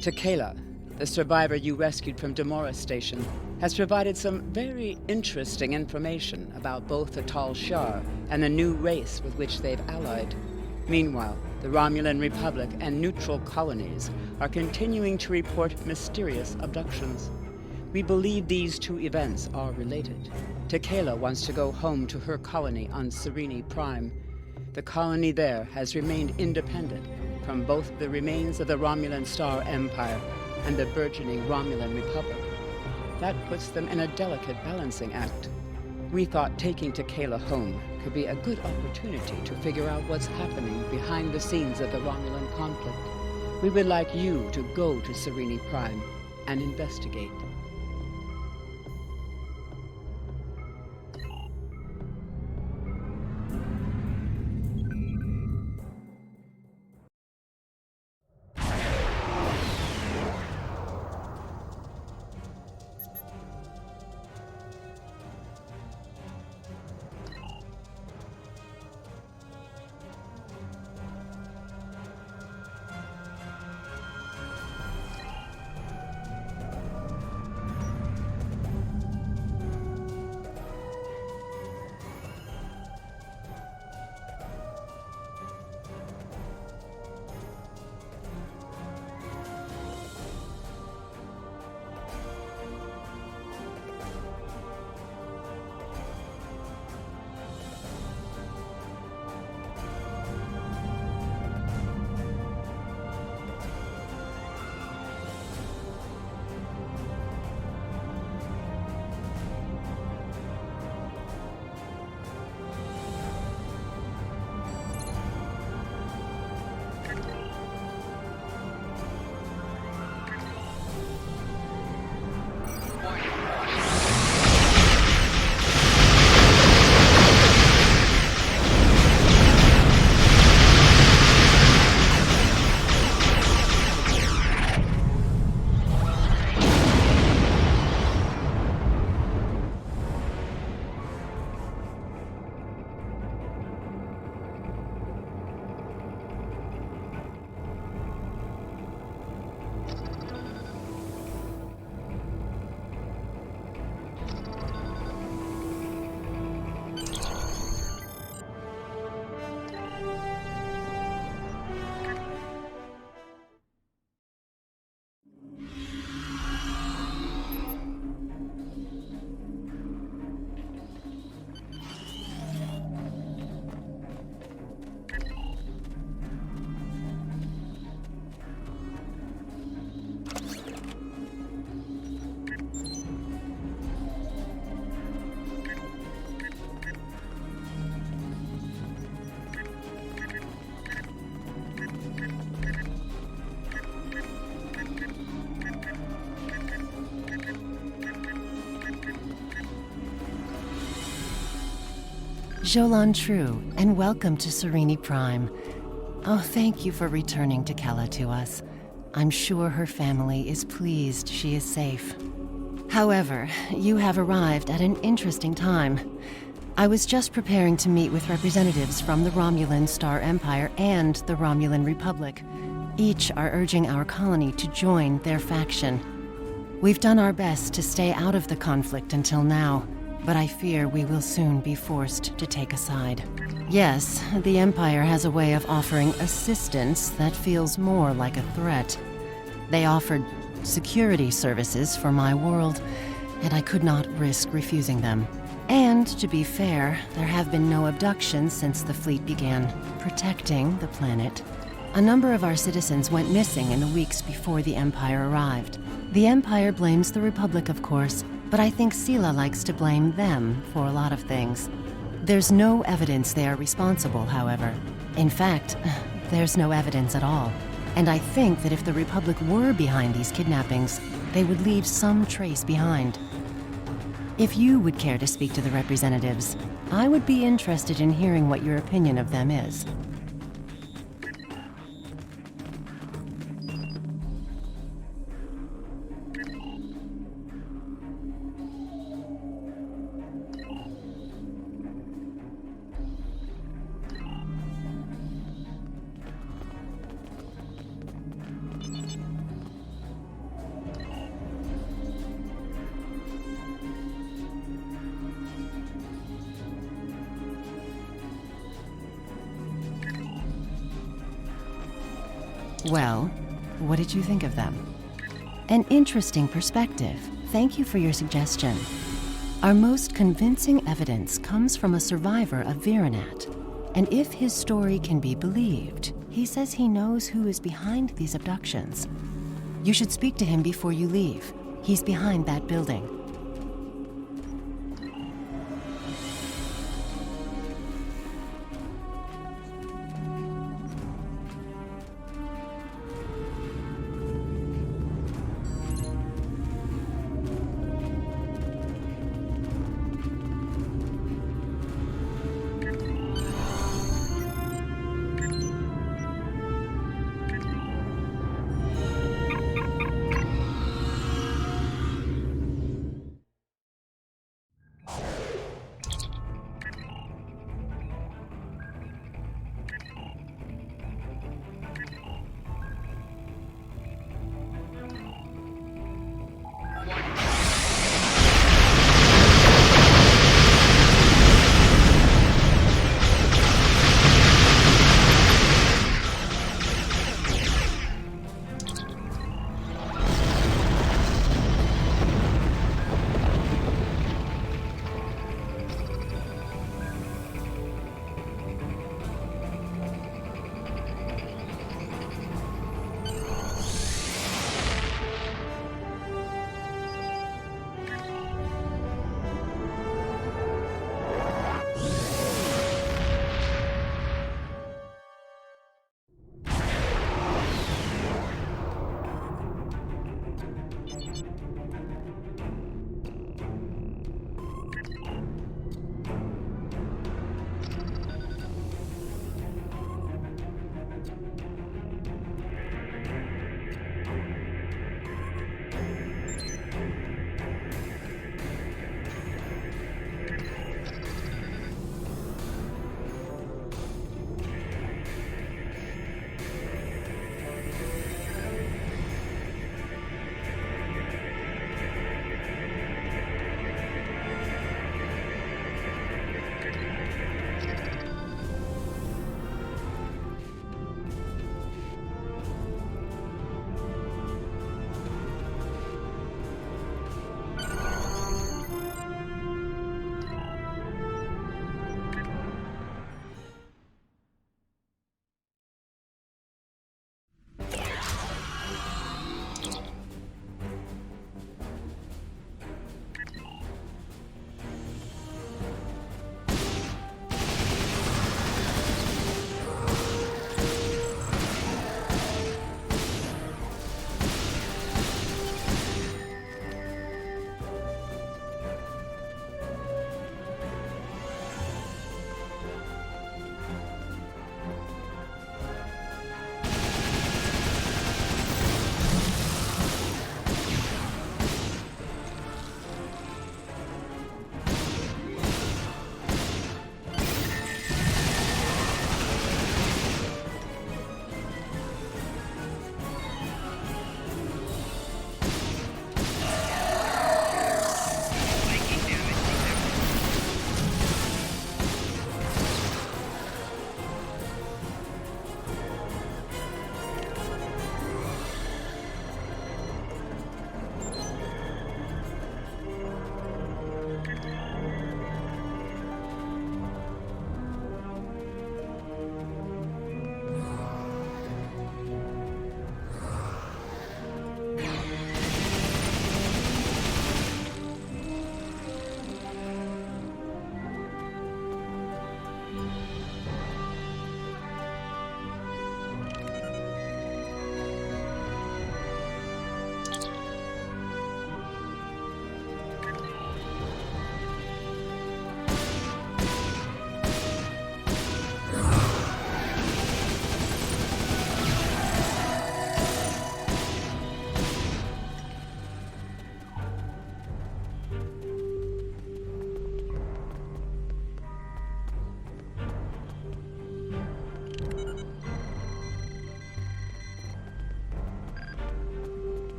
Tequila, the survivor you rescued from Demora Station, has provided some very interesting information about both the Tal Shar and the new race with which they've allied. Meanwhile, the Romulan Republic and neutral colonies are continuing to report mysterious abductions. We believe these two events are related. Tequila wants to go home to her colony on Serene Prime. The colony there has remained independent from both the remains of the Romulan Star Empire and the burgeoning Romulan Republic. That puts them in a delicate balancing act. We thought taking Tequila home could be a good opportunity to figure out what's happening behind the scenes of the Romulan conflict. We would like you to go to Serene Prime and investigate. Jolan True, and welcome to Serene Prime. Oh, thank you for returning Tequila to us. I'm sure her family is pleased she is safe. However, you have arrived at an interesting time. I was just preparing to meet with representatives from the Romulan Star Empire and the Romulan Republic. Each are urging our colony to join their faction. We've done our best to stay out of the conflict until now, but I fear we will soon be forced to take a side. Yes, the Empire has a way of offering assistance that feels more like a threat. They offered security services for my world, and I could not risk refusing them. And to be fair, there have been no abductions since the fleet began protecting the planet. A number of our citizens went missing in the weeks before the Empire arrived. The Empire blames the Republic, of course, but I think Sela likes to blame them for a lot of things. There's no evidence they are responsible, however. In fact, there's no evidence at all. And I think that if the Republic were behind these kidnappings, they would leave some trace behind. If you would care to speak to the representatives, I would be interested in hearing what your opinion of them is. Well, what did you think of them? An interesting perspective. Thank you for your suggestion. Our most convincing evidence comes from a survivor of Virenat. And if his story can be believed, he says he knows who is behind these abductions. You should speak to him before you leave. He's behind that building.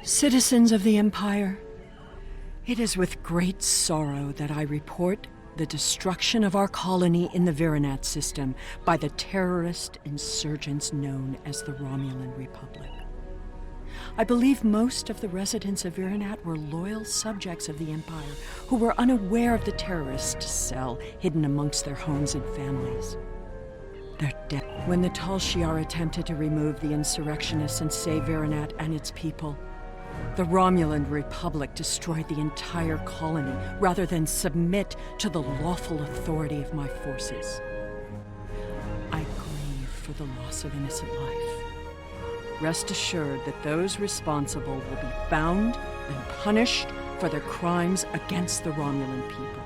Citizens of the Empire, it is with great sorrow that I report the destruction of our colony in the Virinat system by the terrorist insurgents known as the Romulan Republic. I believe most of the residents of Virinat were loyal subjects of the Empire who were unaware of the terrorist cell hidden amongst their homes and families. They're dead. When the Tal Shiar attempted to remove the insurrectionists and save Virinat and its people, the Romulan Republic destroyed the entire colony rather than submit to the lawful authority of my forces. I grieve for the loss of innocent life. Rest assured that those responsible will be found and punished for their crimes against the Romulan people.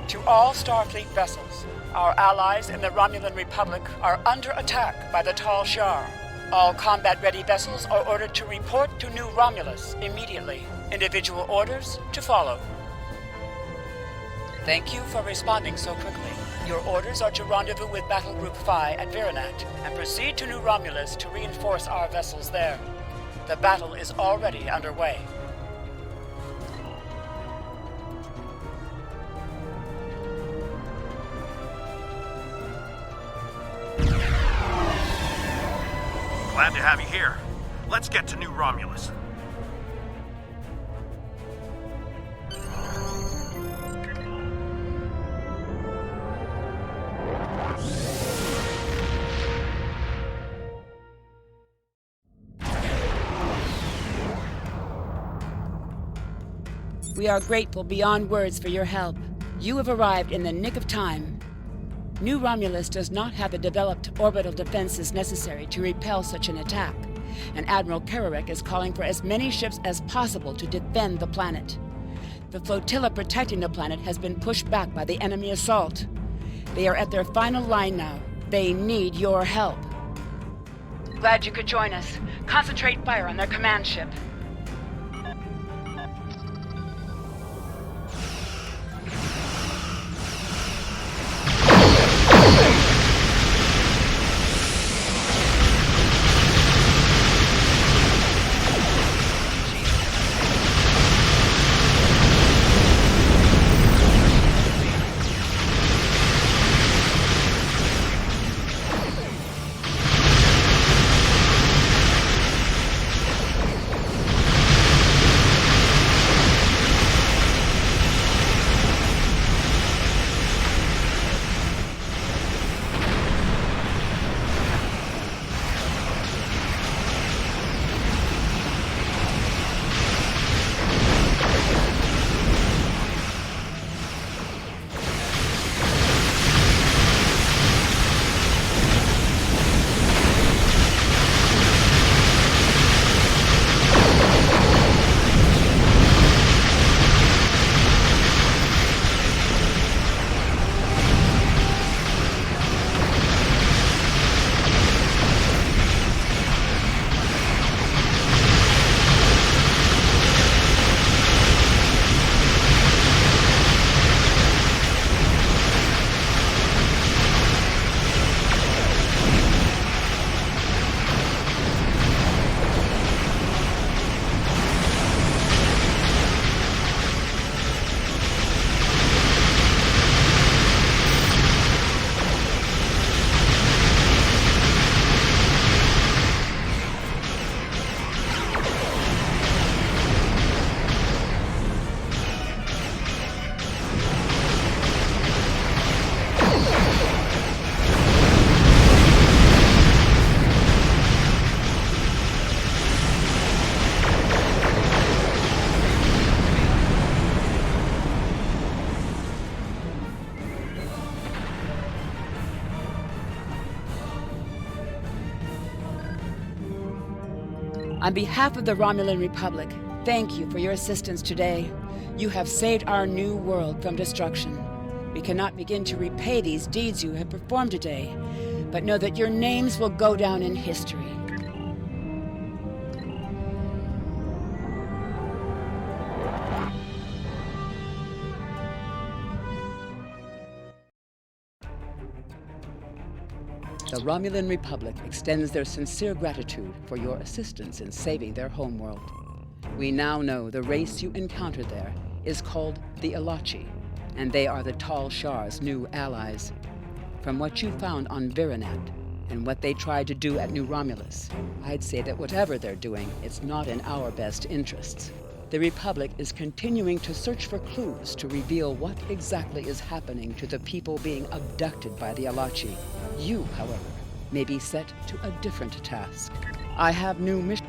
To all Starfleet vessels, our allies in the Romulan Republic are under attack by the Tal Shiar. All combat-ready vessels are ordered to report to New Romulus immediately. Individual orders to follow. Thank you for responding so quickly. Your orders are to rendezvous with Battle Group Phi at Virinat and proceed to New Romulus to reinforce our vessels there. The battle is already underway. Glad to have you here. Let's get to New Romulus. We are grateful beyond words for your help. You have arrived in the nick of time. New Romulus does not have the developed orbital defenses necessary to repel such an attack, and Admiral Kararek is calling for as many ships as possible to defend the planet. The flotilla protecting the planet has been pushed back by the enemy assault. They are at their final line now. They need your help. Glad you could join us. Concentrate fire on their command ship. On behalf of the Romulan Republic, thank you for your assistance today. You have saved our new world from destruction. We cannot begin to repay these deeds you have performed today, but know that your names will go down in history. The Romulan Republic extends their sincere gratitude for your assistance in saving their homeworld. We now know the race you encountered there is called the Alachi, and they are the Tal Shar's new allies. From what you found on Virinat and what they tried to do at New Romulus, I'd say that whatever they're doing, it's not in our best interests. The Republic is continuing to search for clues to reveal what exactly is happening to the people being abducted by the Alachi. You, however, may be set to a different task. I have new missions.